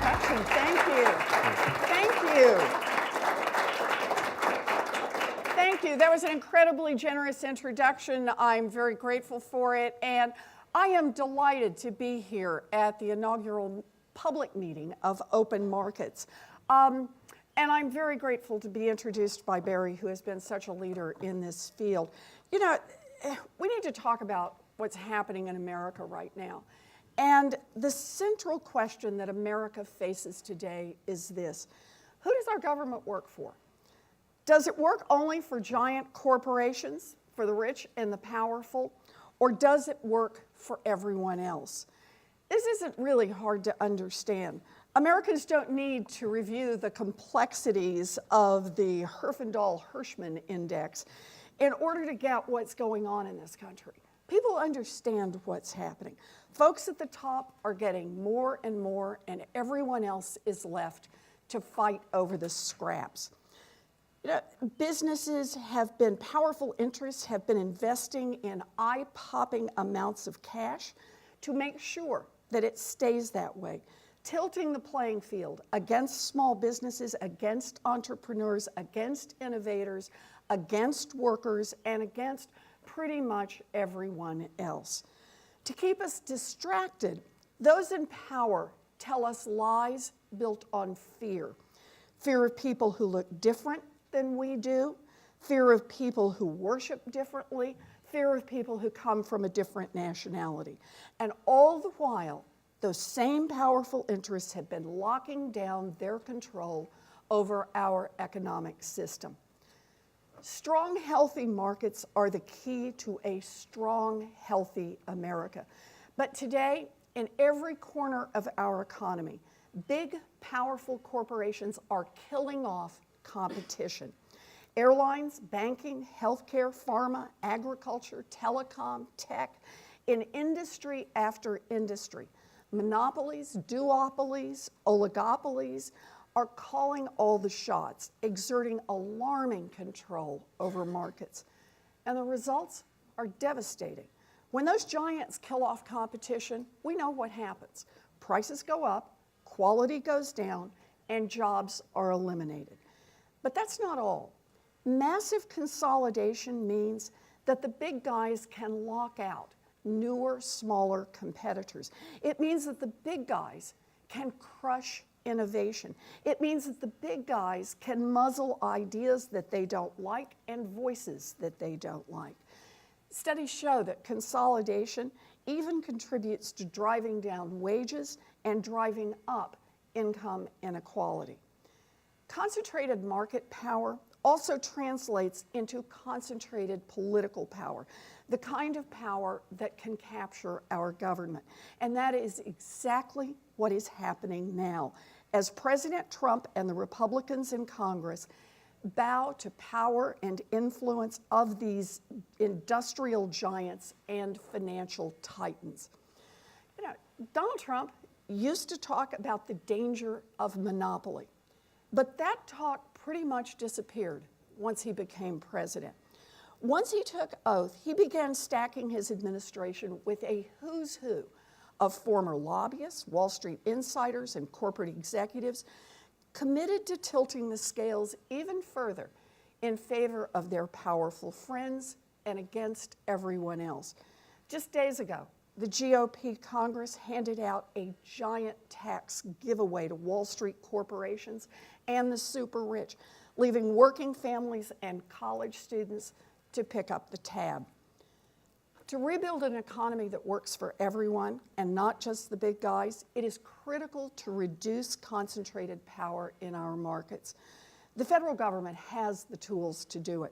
introduction. Thank you. Thank you. Thank you. That was an incredibly generous introduction. I'm very grateful for it. And I am delighted to be here at the inaugural public meeting of Open Markets. And I'm very grateful to be introduced by Barry, who has been such a leader in this field. You know, we need to talk about what's happening in America right now. And the central question that America faces today is this: who does our government work for? Does it work only for giant corporations, for the rich and the powerful, or does it work for everyone else? This isn't really hard to understand. Americans don't need to review the complexities of the Herfindahl-Hirschman Index in order to get what's going on in this country. People understand what's happening. Folks at the top are getting more and more, and everyone else is left to fight over the scraps. You know, businesses have been, powerful interests have been investing in eye-popping amounts of cash to make sure that it stays that way, tilting the playing field against small businesses, against entrepreneurs, against innovators, against workers, and against pretty much everyone else. To keep us distracted, those in power tell us lies built on fear. Fear of people who look different than we do, fear of people who worship differently, fear of people who come from a different nationality. And all the while, those same powerful interests have been locking down their control over our economic system. Strong, healthy markets are the key to a strong, healthy America. But today, in every corner of our economy, big, powerful corporations are killing off competition. Airlines, banking, healthcare, pharma, agriculture, telecom, tech, in industry after industry, monopolies, duopolies, oligopolies are calling all the shots, exerting alarming control over markets. And the results are devastating. When those giants kill off competition, we know what happens. Prices go up, quality goes down, and jobs are eliminated. But that's not all. Massive consolidation means that the big guys can lock out newer, smaller competitors. It means that the big guys can crush innovation. It means that the big guys can muzzle ideas that they don't like and voices that they don't like. Studies show that consolidation even contributes to driving down wages and driving up income inequality. Concentrated market power also translates into concentrated political power, the kind of power that can capture our government. And that is exactly what is happening now, as President Trump and the Republicans in Congress bow to power and influence of these industrial giants and financial titans. You know, Donald Trump used to talk about the danger of monopoly, but that talk pretty much disappeared once he became president. Once he took oath, he began stacking his administration with a who's who of former lobbyists, Wall Street insiders, and corporate executives committed to tilting the scales even further in favor of their powerful friends and against everyone else. Just days ago, the GOP Congress handed out a giant tax giveaway to Wall Street corporations and the super rich, leaving working families and college students to pick up the tab. To rebuild an economy that works for everyone and not just the big guys, it is critical to reduce concentrated power in our markets. The federal government has the tools to do it.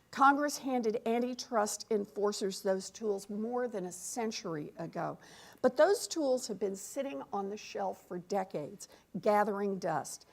Congress handed antitrust enforcers those tools more than a century ago. But those tools have been sitting on the shelf for decades, gathering dust.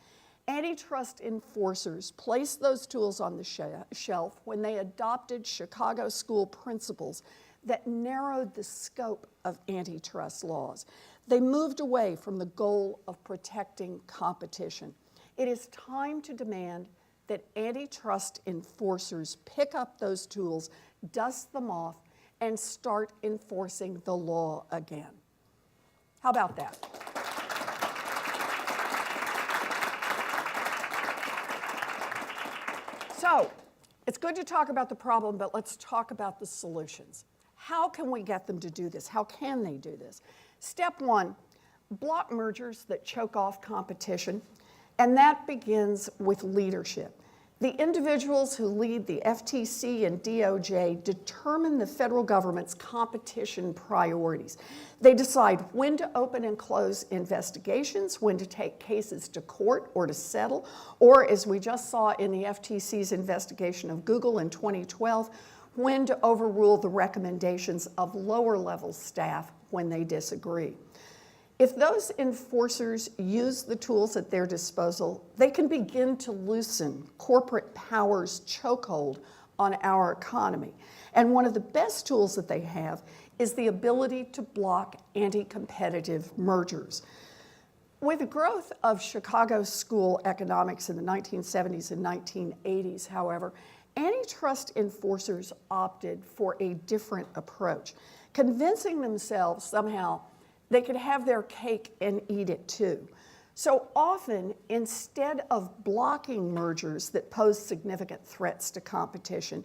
Antitrust enforcers placed those tools on the shelf when they adopted Chicago school principles that narrowed the scope of antitrust laws. They moved away from the goal of protecting competition. It is time to demand that antitrust enforcers pick up those tools, dust them off, and start enforcing the law again. How about that? So it's good to talk about the problem, but let's talk about the solutions. How can we get them to do this? How can they do this? Step one, block mergers that choke off competition, and that begins with leadership. The individuals who lead the FTC and DOJ determine the federal government's competition priorities. They decide when to open and close investigations, when to take cases to court or to settle, or as we just saw in the FTC's investigation of Google in 2012, when to overrule the recommendations of lower-level staff when they disagree. If those enforcers use the tools at their disposal, they can begin to loosen corporate power's chokehold on our economy. And one of the best tools that they have is the ability to block anti-competitive mergers. With the growth of Chicago school economics in the 1970s and 1980s, however, antitrust enforcers opted for a different approach, convincing themselves somehow they could have their cake and eat it too. So often, instead of blocking mergers that pose significant threats to competition,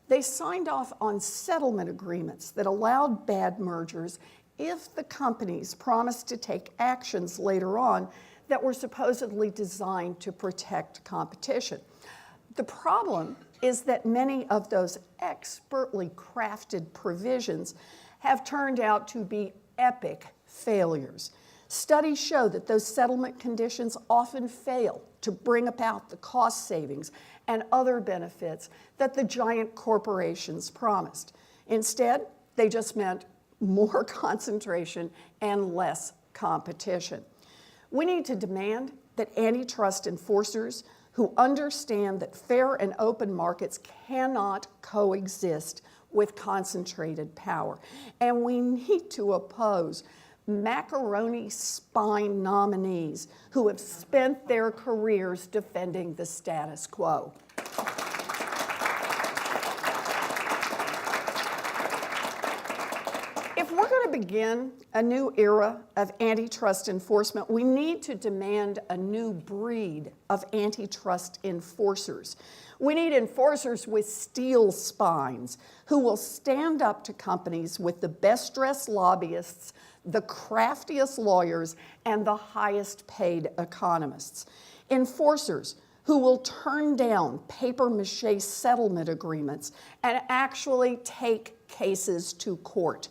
they signed off on settlement agreements that allowed bad mergers if the companies promised to take actions later on that were supposedly designed to protect competition. The problem is that many of those expertly crafted provisions have turned out to be epic failures. Studies show that those settlement conditions often fail to bring about the cost savings and other benefits that the giant corporations promised. Instead, they just meant more concentration and less competition. We need to demand that antitrust enforcers who understand that fair and open markets cannot coexist with concentrated power. And we need to oppose macaroni spine nominees who have spent their careers defending the status quo. If we're going to begin a new era of antitrust enforcement, we need to demand a new breed of antitrust enforcers. We need enforcers with steel spines who will stand up to companies with the best-dressed lobbyists, the craftiest lawyers, and the highest-paid economists. Enforcers who will turn down papier-mâché settlement agreements and actually take cases to court.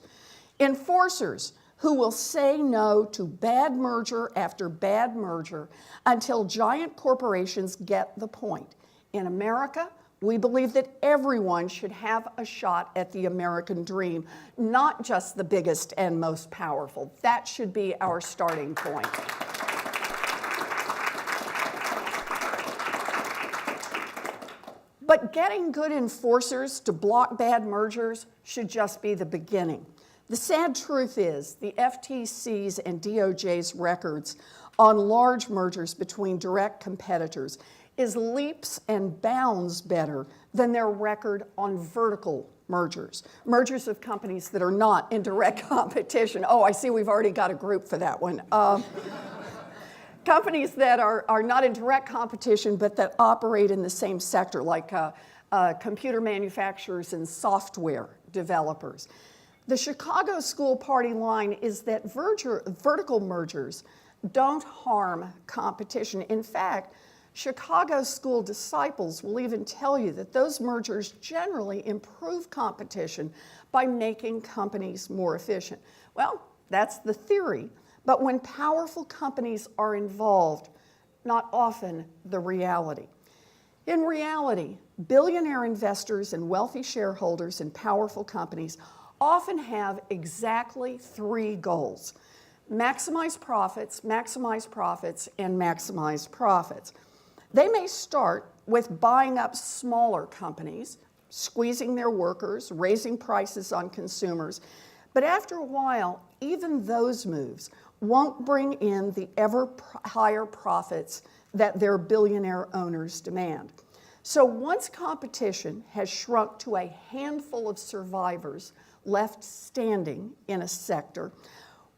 Enforcers who will say no to bad merger after bad merger until giant corporations get the point. In America, we believe that everyone should have a shot at the American dream, not just the biggest and most powerful. That should be our starting point. But getting good enforcers to block bad mergers should just be the beginning. The sad truth is the FTC's and DOJ's records on large mergers between direct competitors is leaps and bounds better than their record on vertical mergers of companies that are not in direct competition. Oh, I see we've already got a group for that one. Companies that are not in direct competition but that operate in the same sector, like computer manufacturers and software developers. The Chicago school party line is that vertical mergers don't harm competition. In fact, Chicago school disciples will even tell you that those mergers generally improve competition by making companies more efficient. Well, that's the theory, but when powerful companies are involved, not often the reality. In reality, billionaire investors and wealthy shareholders in powerful companies often have exactly three goals: maximize profits, and maximize profits. They may start with buying up smaller companies, squeezing their workers, raising prices on consumers, but after a while, even those moves won't bring in the ever higher profits that their billionaire owners demand. So once competition has shrunk to a handful of survivors left standing in a sector,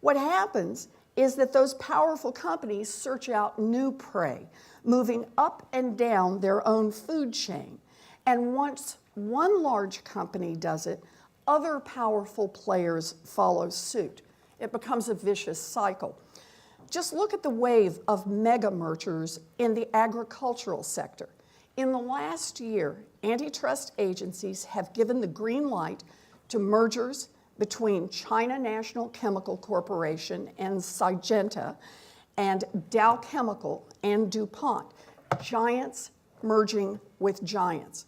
what happens is that those powerful companies search out new prey, moving up and down their own food chain. And once one large company does it, other powerful players follow suit. It becomes a vicious cycle. Just look at the wave of mega mergers in the agricultural sector. In the last year, antitrust agencies have given the green light to mergers between China National Chemical Corporation and Syngenta and Dow Chemical and DuPont, giants merging with giants.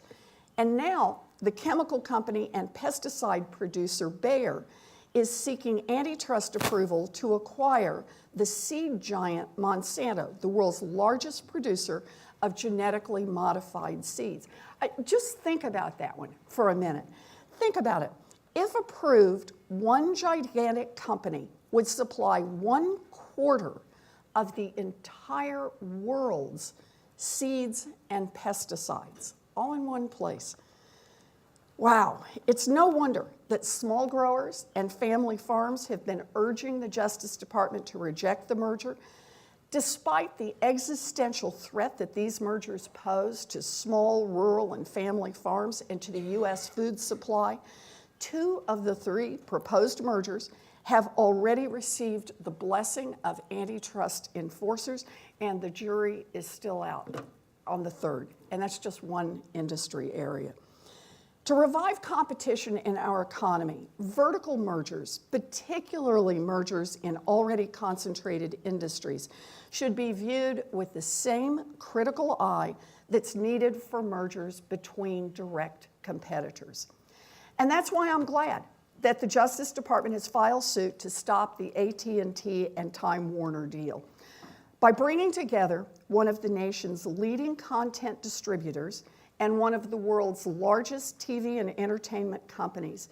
And now the chemical company and pesticide producer Bayer is seeking antitrust approval to acquire the seed giant Monsanto, the world's largest producer of genetically modified seeds. Just think about that one for a minute. Think about it. If approved, one gigantic company would supply 1/4 of the entire world's seeds and pesticides, all in one place. Wow, it's no wonder that small growers and family farms have been urging the Justice Department to reject the merger. Despite the existential threat that these mergers pose to small, rural, and family farms and to the U.S. food supply, 2 of the 3 proposed mergers have already received the blessing of antitrust enforcers, and the jury is still out on the 3rd, and that's just one industry area. To revive competition in our economy, vertical mergers, particularly mergers in already concentrated industries, should be viewed with the same critical eye that's needed for mergers between direct competitors. And that's why I'm glad that the Justice Department has filed suit to stop the AT&T and Time Warner deal. By bringing together one of the nation's leading content distributors and one of the world's largest TV and entertainment companies,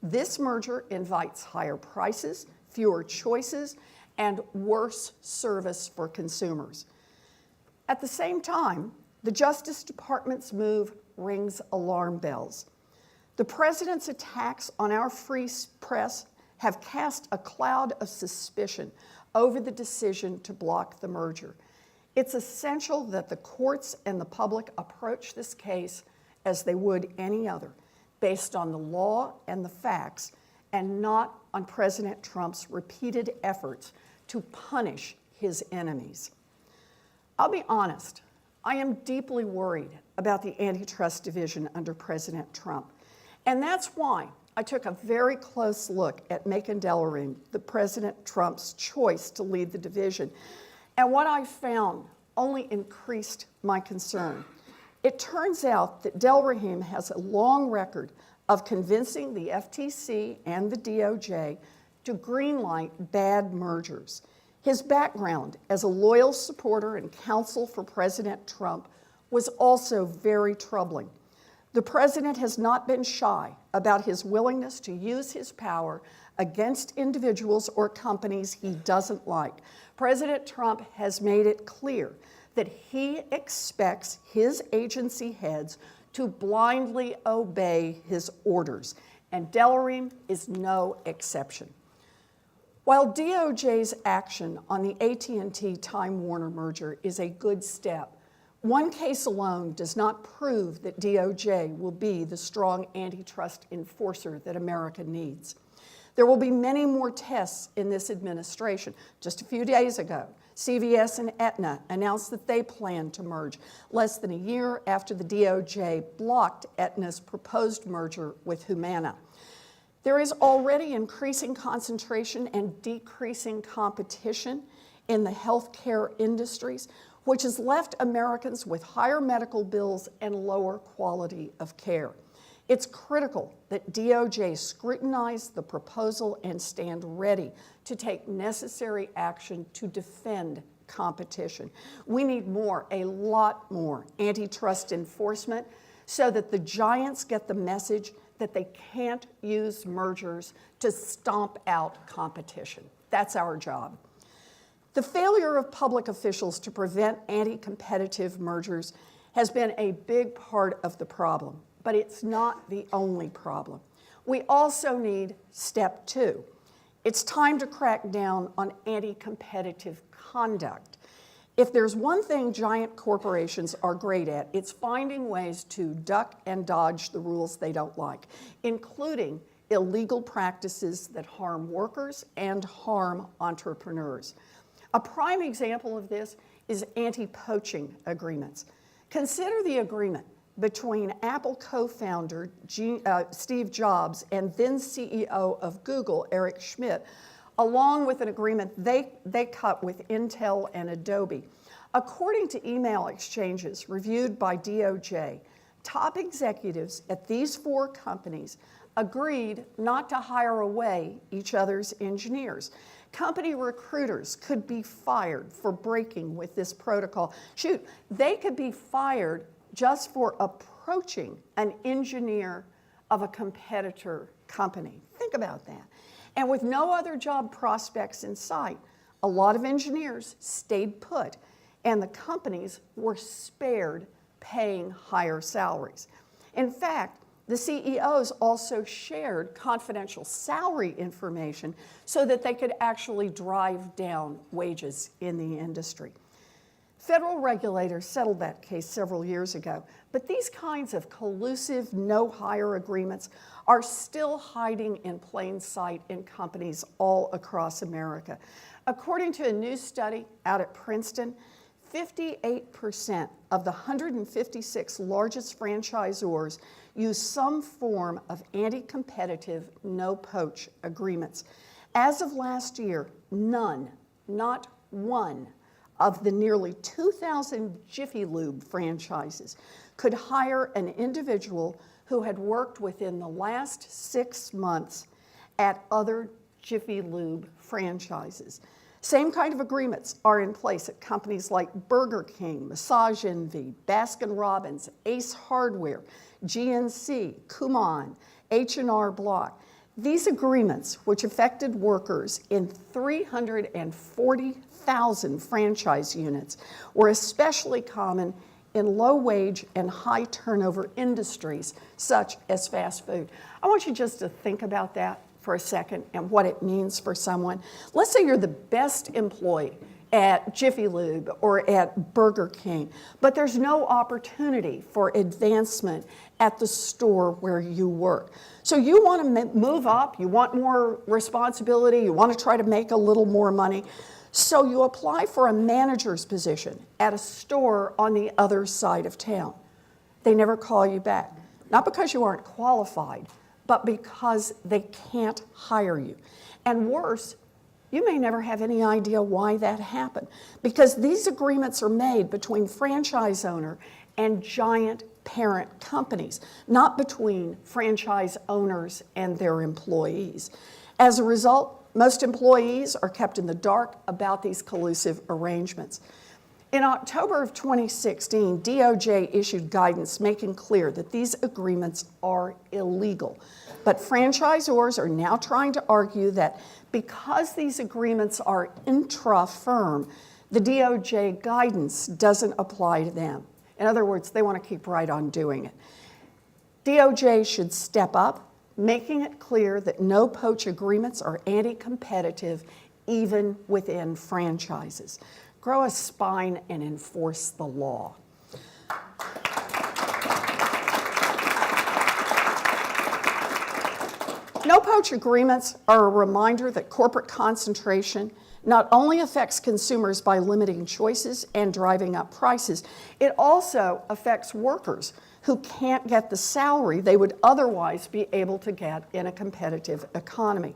this merger invites higher prices, fewer choices, and worse service for consumers. At the same time, the Justice Department's move rings alarm bells. The president's attacks on our free press have cast a cloud of suspicion over the decision to block the merger. It's essential that the courts and the public approach this case as they would any other, based on the law and the facts, and not on President Trump's repeated efforts to punish his enemies. I'll be honest, I am deeply worried about the antitrust division under President Trump. And that's why I took a very close look at Macon Delorme, the President Trump's choice to lead the division. And what I found only increased my concern. It turns out that Delorme has a long record of convincing the FTC and the DOJ to greenlight bad mergers. His background as a loyal supporter and counsel for President Trump was also very troubling. The president has not been shy about his willingness to use his power against individuals or companies he doesn't like. President Trump has made it clear that he expects his agency heads to blindly obey his orders, and Delorme is no exception. While DOJ's action on the AT&T Time Warner merger is a good step, one case alone does not prove that DOJ will be the strong antitrust enforcer that America needs. There will be many more tests in this administration. Just a few days ago, CVS and Aetna announced that they plan to merge, less than a year after the DOJ blocked Aetna's proposed merger with Humana. There is already increasing concentration and decreasing competition in the healthcare industries, which has left Americans with higher medical bills and lower quality of care. It's critical that DOJ scrutinize the proposal and stand ready to take necessary action to defend competition. We need more, a lot more, antitrust enforcement so that the giants get the message that they can't use mergers to stomp out competition. That's our job. The failure of public officials to prevent anti-competitive mergers has been a big part of the problem, but it's not the only problem. We also need step 2. It's time to crack down on anti-competitive conduct. If there's one thing giant corporations are great at, it's finding ways to duck and dodge the rules they don't like, including illegal practices that harm workers and harm entrepreneurs. A prime example of this is anti-poaching agreements. Consider the agreement between Apple co-founder Steve Jobs and then CEO of Google, Eric Schmidt, along with an agreement they cut with Intel and Adobe. According to email exchanges reviewed by DOJ, top executives at these four companies agreed not to hire away each other's engineers. Company recruiters could be fired for breaking with this protocol. Shoot, they could be fired just for approaching an engineer of a competitor company. Think about that. And with no other job prospects in sight, a lot of engineers stayed put, and the companies were spared paying higher salaries. In fact, the CEOs also shared confidential salary information so that they could actually drive down wages in the industry. Federal regulators settled that case several years ago, but these kinds of collusive no-hire agreements are still hiding in plain sight in companies all across America. According to a new study out at Princeton, 58% of the 156 largest franchisors use some form of anti-competitive no-poach agreements. As of last year, none, not one, of the nearly 2,000 Jiffy Lube franchises could hire an individual who had worked within the last 6 months at other Jiffy Lube franchises. Same kind of agreements are in place at companies like Burger King, Massage Envy, Baskin-Robbins, Ace Hardware, GNC, Kumon, H&R Block. These agreements, which affected workers in 340,000 franchise units, were especially common in low-wage and high-turnover industries such as fast food. I want you just to think about that for a second and what it means for someone. Let's say you're the best employee at Jiffy Lube or at Burger King, but there's no opportunity for advancement at the store where you work. So you want to move up, you want more responsibility, you want to try to make a little more money. So you apply for a manager's position at a store on the other side of town. They never call you back. Not because you aren't qualified, but because they can't hire you. And worse, you may never have any idea why that happened, because these agreements are made between franchise owner and giant parent companies, not between franchise owners and their employees. As a result, most employees are kept in the dark about these collusive arrangements. In October of 2016, DOJ issued guidance making clear that these agreements are illegal. But franchisors are now trying to argue that because these agreements are intra-firm, the DOJ guidance doesn't apply to them. In other words, they want to keep right on doing it. DOJ should step up, making it clear that no-poach agreements are anti-competitive even within franchises. Grow a spine and enforce the law. No-poach agreements are a reminder that corporate concentration not only affects consumers by limiting choices and driving up prices, it also affects workers who can't get the salary they would otherwise be able to get in a competitive economy.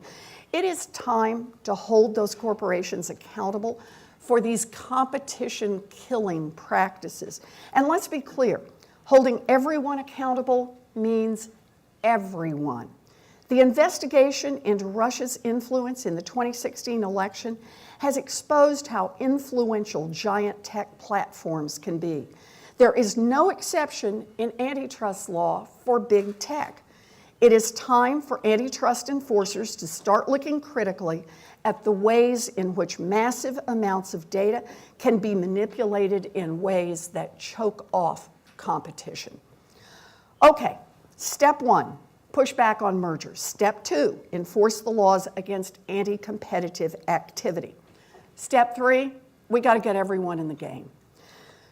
It is time to hold those corporations accountable for these competition-killing practices. And let's be clear, holding everyone accountable means everyone. The investigation into Russia's influence in the 2016 election has exposed how influential giant tech platforms can be. There is no exception in antitrust law for big tech. It is time for antitrust enforcers to start looking critically at the ways in which massive amounts of data can be manipulated in ways that choke off competition. Okay, step one, push back on mergers. Step two, enforce the laws against anti-competitive activity. Step three, we got to get everyone in the game.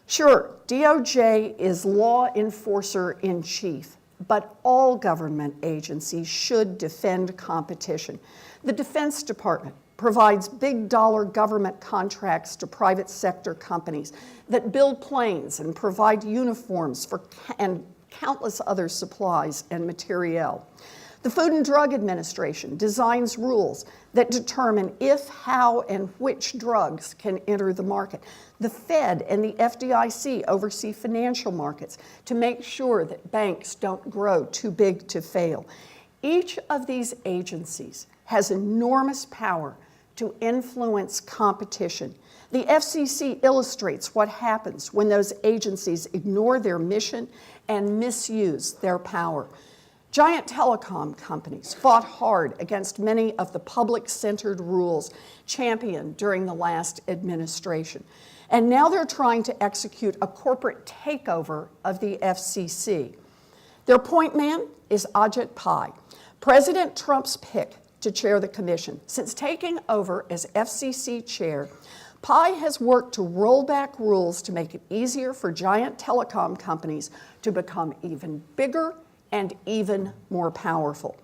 Sure, DOJ is law enforcer in chief, but all government agencies should defend competition. The Defense Department provides big dollar government contracts to private sector companies that build planes and provide uniforms and countless other supplies and materiel. The Food and Drug Administration designs rules that determine if, how, and which drugs can enter the market. The Fed and the FDIC oversee financial markets to make sure that banks don't grow too big to fail. Each of these agencies has enormous power to influence competition. The FCC illustrates what happens when those agencies ignore their mission and misuse their power. Giant telecom companies fought hard against many of the public-centered rules championed during the last administration. And now they're trying to execute a corporate takeover of the FCC. Their point man is Ajit Pai, President Trump's pick to chair the commission. Since taking over as FCC chair, Pai has worked to roll back rules to make it easier for giant telecom companies to become even bigger and even more powerful.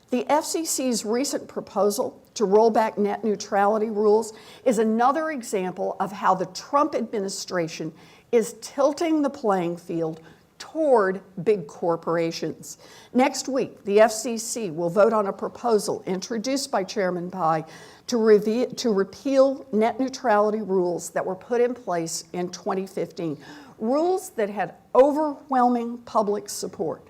The FCC's recent proposal to roll back net neutrality rules is another example of how the Trump administration is tilting the playing field toward big corporations. Next week, the FCC will vote on a proposal introduced by Chairman Pai to repeal net neutrality rules that were put in place in 2015, rules that had overwhelming public support.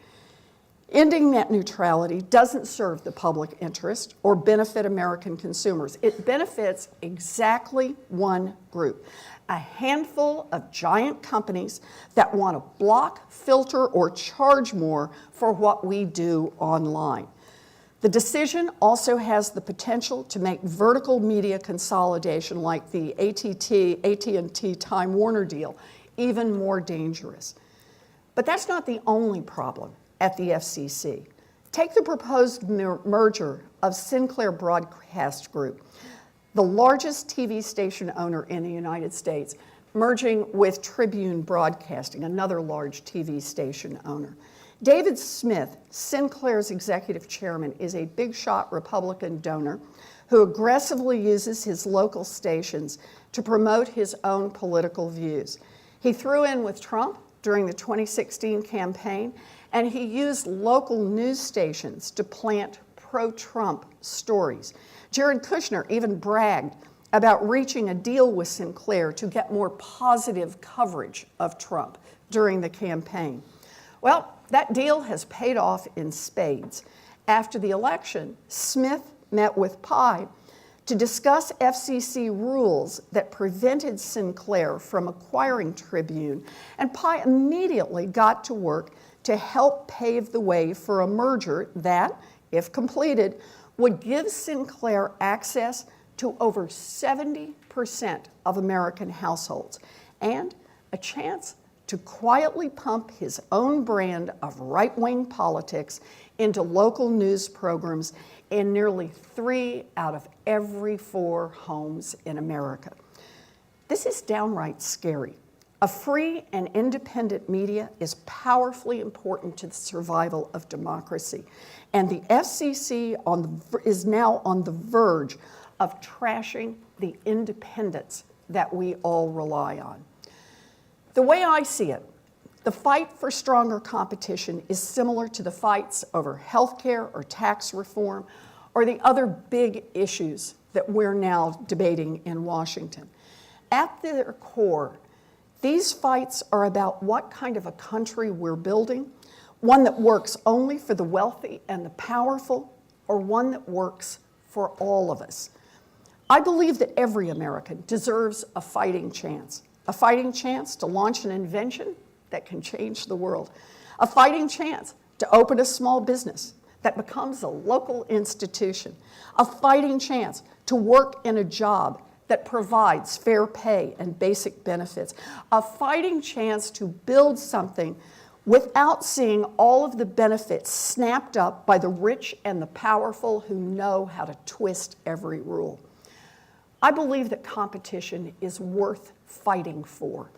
Ending net neutrality doesn't serve the public interest or benefit American consumers. It benefits exactly one group, a handful of giant companies that want to block, filter, or charge more for what we do online. The decision also has the potential to make vertical media consolidation like the AT&T Time Warner deal even more dangerous. But that's not the only problem at the FCC. Take the proposed merger of Sinclair Broadcast Group, the largest TV station owner in the United States, merging with Tribune Broadcasting, another large TV station owner. David Smith, Sinclair's executive chairman, is a big-shot Republican donor who aggressively uses his local stations to promote his own political views. He threw in with Trump during the 2016 campaign, and he used local news stations to plant pro-Trump stories. Jared Kushner even bragged about reaching a deal with Sinclair to get more positive coverage of Trump during the campaign. Well, that deal has paid off in spades. After the election, Smith met with Pai to discuss FCC rules that prevented Sinclair from acquiring Tribune, and Pai immediately got to work to help pave the way for a merger that, if completed, would give Sinclair access to over 70% of American households and a chance to quietly pump his own brand of right-wing politics into local news programs in nearly 3 out of every 4 homes in America. This is downright scary. A free and independent media is powerfully important to the survival of democracy, and the FCC is now on the verge of trashing the independence that we all rely on. The way I see it, the fight for stronger competition is similar to the fights over healthcare or tax reform or the other big issues that we're now debating in Washington. At their core, these fights are about what kind of a country we're building, one that works only for the wealthy and the powerful, or one that works for all of us. I believe that every American deserves a fighting chance to launch an invention that can change the world, a fighting chance to open a small business that becomes a local institution, a fighting chance to work in a job that provides fair pay and basic benefits, a fighting chance to build something without seeing all of the benefits snapped up by the rich and the powerful who know how to twist every rule. I believe that competition is worth fighting for.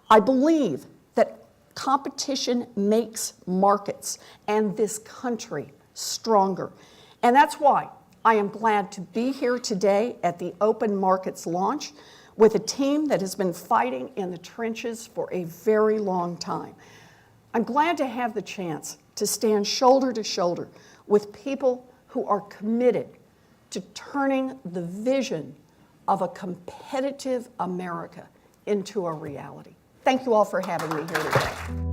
I believe that competition makes markets and this country stronger. And that's why I am glad to be here today at the Open Markets launch with a team that has been fighting in the trenches for a very long time. I'm glad to have the chance to stand shoulder to shoulder with people who are committed to turning the vision of a competitive America into a reality. Thank you all for having me here today.